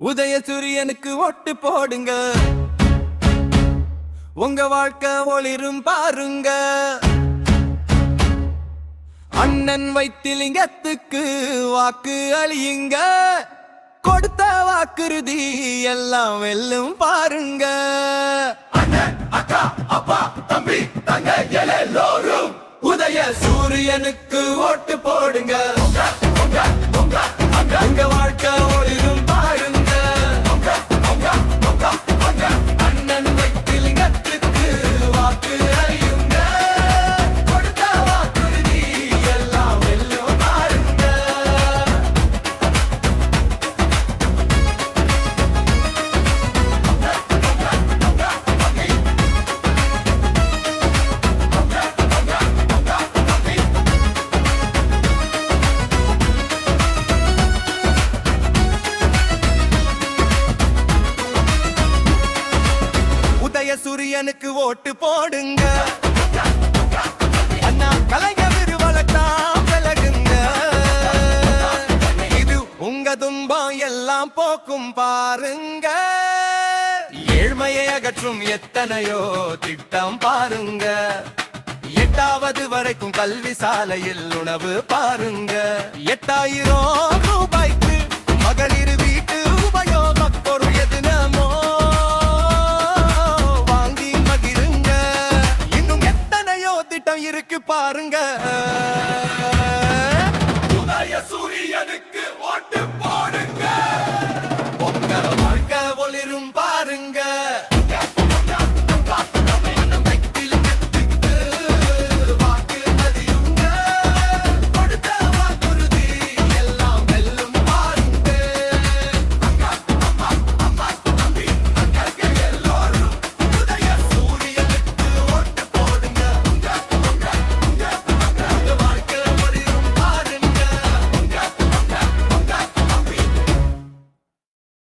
உதயசூரியனுக்கு ஓட்டு போடுங்க, உங்க வாழ்க்கை ஒளிரும் பாருங்க. அண்ணன் வைத்திலிங்கத்துக்கு வாக்கு அழியுங்க, கொடுத்த வாக்குறுதி எல்லாம் வெல்லும் பாருங்க. அண்ணன், அக்கா, அப்பா, தம்பி, தங்க எல்லோரும் உதய சூரியனுக்கு ஓட்டு போடுங்க. உங்க வாழ்க்கை ஒளிரும் பாருங்க. அண்ணன் வைத்திலிங்கத்துக்கு வாக்கு அழியுங்க, கொடுத்த வாக்குறுதி எல்லாம் வெல்லும் பாருங்க. சூரியனுக்கு ஓட்டு போடுங்க, அண்ணா கலைஞர் விருவலத்தான் விலகுங்க. இது உங்க துன்பம் எல்லாம் போக்கும் பாருங்க. ஏழ்மையை அகற்றும் எத்தனையோ திட்டம் பாருங்க. 8வது வரைக்கும் கல்வி சாலையில் உணவு பாருங்க. 8000 ரூபாய்க்கு மகளிர் வீட்டு உபயோகப் பொருள் எதுனமோ இருக்கு பாருங்க. உதய சூரியனுக்கு ஓட்டு போடுங்க.